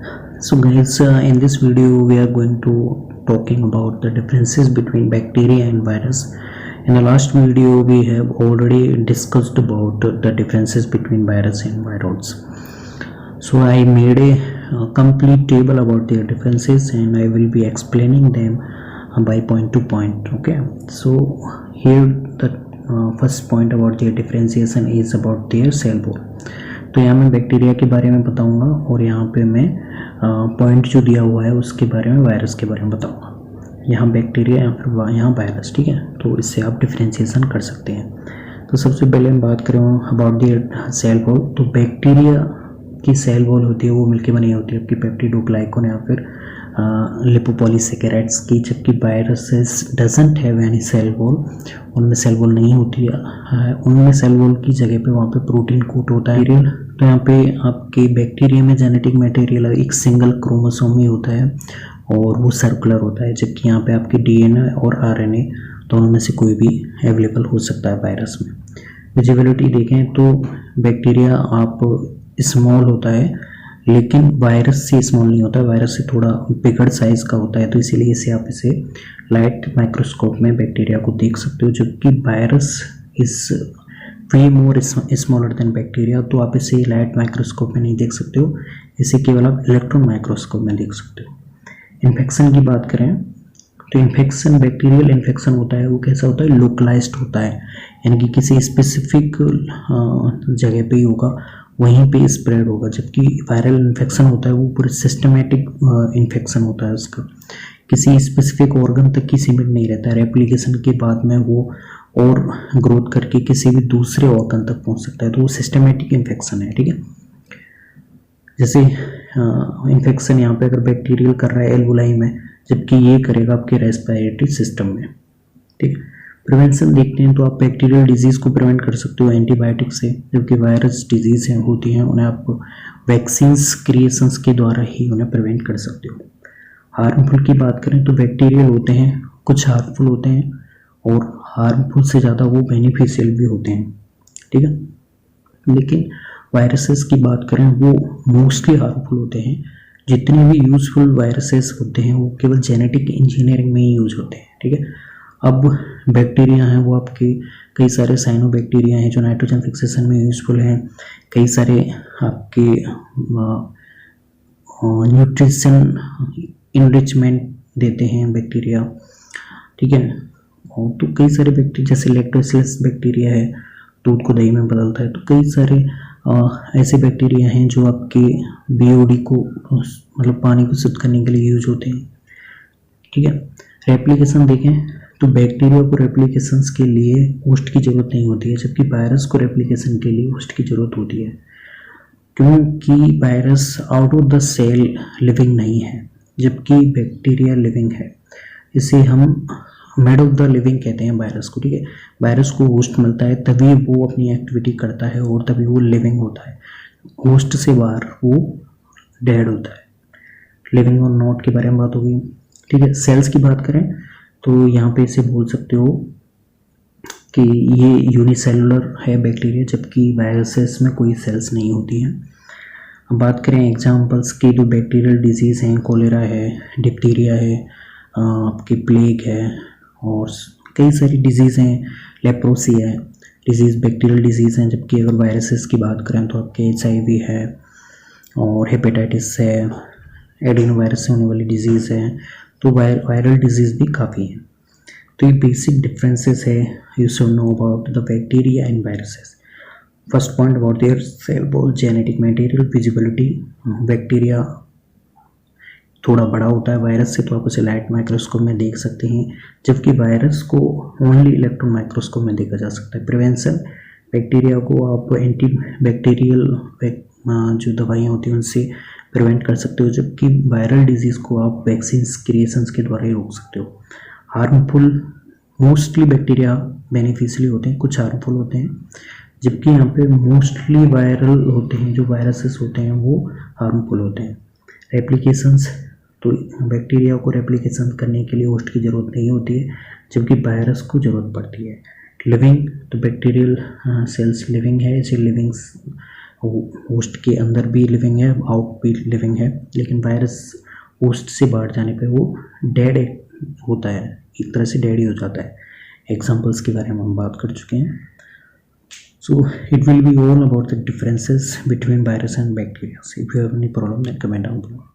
So guys, in this video we are going to talking about the differences between bacteria and virus. In the last video we have already discussed about the differences between virus and viroids. So I made a complete table about their differences and I will be explaining them by point to point. Okay, so here the first point about their differentiation is about their cell wall. तो यहाँ मैं bacteria के बारे में बताऊंगा और यहाँ पे मैं पॉइंट जो दिया हुआ है उसके बारे में वायरस के बारे में बताऊंगा। यहाँ बैक्टीरिया या फिर यहाँ वायरस, ठीक है, तो इससे आप डिफ्रेंशिएशन कर सकते हैं। तो सबसे पहले हम बात करें अबाउट द सेल वॉल। तो बैक्टीरिया की सेल वॉल होती है वो मिलके बनी होती है आपकी पेप्टिडोग्लाइकन या फिर लिपोपॉलीसेकेराइड्स की, जबकि viruses doesn't have any cell wall, उनमें सेल वॉल नहीं होती है। उनमें सेल वॉल की जगह पे वहाँ पे प्रोटीन कोट होता है। तो यहाँ पे आपके बैक्टीरिया में जेनेटिक मटेरियल एक सिंगल क्रोमोसोम ही होता है और वो सर्कुलर होता है, जबकि यहाँ पे आपके डीएनए और आरएनए दोनों में से कोई भी अवेलेबल हो सकता है वायरस में। विजिबिलिटी देखें तो बैक्टीरिया आप स्मॉल होता है, लेकिन वायरस से स्मॉल नहीं होता है, वायरस से थोड़ा बिगड़ साइज का होता है। तो इसीलिए इसे आप इसे लाइट माइक्रोस्कोप में बैक्टीरिया को देख सकते हो, जबकि virus is way more smaller than bacteria. तो आप इसे लाइट माइक्रोस्कोप में नहीं देख सकते हो, इसे केवल आप इलेक्ट्रॉन माइक्रोस्कोप में देख सकते हो। इन्फेक्शन की बात करें तो इन्फेक्शन, बैक्टीरियल इन्फेक्शन होता है वो कैसा होता है, लोकलाइज्ड होता है, यानी कि किसी स्पेसिफिक जगह पे ही होगा, वहीं पे स्प्रेड होगा। जबकि वायरल इन्फेक्शन होता है वो पूरे सिस्टमेटिक इन्फेक्शन होता है, उसका किसी स्पेसिफिक ऑर्गन तक की सीमित नहीं रहता है। रेप्लिकेशन के बाद में वो और ग्रोथ करके किसी भी दूसरे ऑर्गन तक पहुंच सकता है, तो वो सिस्टमेटिक इन्फेक्शन है, ठीक है। जैसे इन्फेक्शन यहाँ पे अगर बैक्टीरियल कर रहा है एल्वुलाई में, जबकि ये करेगा आपके रेस्पिरेटरी सिस्टम में, ठीक है। प्रिवेंशन देखते हैं तो आप बैक्टीरियल डिजीज़ को प्रिवेंट कर सकते हो एंटीबायोटिक से, जबकि वायरस डिजीज़ हैं होती हैं उन्हें आप वैक्सीन्स क्रिएशंस के द्वारा ही उन्हें प्रिवेंट कर सकते हो। हार्मफुल की बात करें तो बैक्टीरियल होते हैं, कुछ हार्मफुल होते हैं और हार्मफुल से ज़्यादा वो बेनिफिशियल भी होते हैं, ठीक है। लेकिन वायरसेस की बात करें वो मोस्टली हार्मफुल होते हैं। जितने भी यूजफुल वायरसेस होते हैं वो केवल जेनेटिक इंजीनियरिंग में ही यूज होते हैं, ठीक है। अब बैक्टीरिया हैं वो आपके कई सारे साइनोबैक्टीरिया हैं जो नाइट्रोजन फिक्सेशन में यूजफुल हैं, कई सारे आपके न्यूट्रिशन इनरिचमेंट देते हैं बैक्टीरिया, ठीक है। तो कई सारे बैक्टीरिया जैसे लैक्टोबैसिलस बैक्टीरिया है, दूध को दही में बदलता है। तो कई सारे ऐसे बैक्टीरिया हैं जो आपके बीओडी को मतलब पानी को शुद्ध करने के लिए यूज होते हैं, ठीक है। रेप्लिकेशन देखें तो बैक्टीरिया को रेप्लिकेशंस के लिए होस्ट की ज़रूरत नहीं होती है, जबकि वायरस को रेप्लिकेशन के लिए होस्ट की ज़रूरत होती है, क्योंकि virus out of the cell living नहीं है, जबकि बैक्टीरिया लिविंग है। इसे हम मेड ऑफ द लिविंग कहते हैं वायरस को, ठीक है। वायरस को होस्ट मिलता है तभी वो अपनी एक्टिविटी करता है और तभी वो लिविंग होता है, होस्ट से बाहर वो डेड होता है। लिविंग और नॉट के बारे में बात होगी, ठीक है। सेल्स की बात करें तो यहाँ पे इसे बोल सकते हो कि ये यूनिसेलुलर है बैक्टीरिया, जबकि वायरसेस में कोई सेल्स नहीं होती हैं। अब बात करें एग्जांपल्स की तो बैक्टीरियल डिजीज़ हैं, कोलेरा है, डिप्थीरिया है, आपकी प्लेग है और कई सारी डिजीज़ हैं, लेप्रोसी है, डिजीज़ बैक्टीरियल डिजीज़ हैं। जबकि अगर वायरसेस की बात करें तो आपके HIV है और हेपेटाइटिस है, एडिनोवायरस से होने वाली डिजीज़ है। तो वायरल डिजीज़ भी काफ़ी हैं। तो ये बेसिक डिफरेंसेस है you should know about the bacteria and viruses. First point about their cell wall, genetic material, visibility. Bacteria थोड़ा बड़ा होता है वायरस से, तो आप उसे लाइट माइक्रोस्कोप में देख सकते हैं, जबकि वायरस को ओनली इलेक्ट्रॉन माइक्रोस्कोप में देखा जा सकता है। प्रिवेंशन, बैक्टीरिया को आप एंटी बैक्टीरियल जो दवाइयाँ होती हैं उनसे प्रिवेंट कर सकते हो, जबकि वायरल डिजीज़ को आप वैक्सीन्स क्रिएशंस के द्वारा ही रोक सकते हो। हार्मफुल, मोस्टली बैक्टीरिया बेनिफिशियली होते हैं, कुछ हार्मफुल होते हैं, जबकि यहाँ पे मोस्टली वायरल होते हैं, जो वायरसेस होते हैं वो हार्मफुल होते हैं। रेप्लिकेशंस, तो बैक्टीरिया को रेप्लिकेशन करने के लिए होस्ट की ज़रूरत नहीं होती है, जबकि वायरस को ज़रूरत पड़ती है। लिविंग, तो बैक्टीरियल सेल्स लिविंग है, इसे लिविंग होस्ट के अंदर भी लिविंग है, आउट भी लिविंग है, लेकिन वायरस होस्ट से बाहर जाने पे वो डेड होता है, एक तरह से डेड ही हो जाता है। एग्जाम्पल्स के बारे में हम बात कर चुके हैं। So it will be all about the differences between virus and bacteria. So if you have any problem, then comment down below.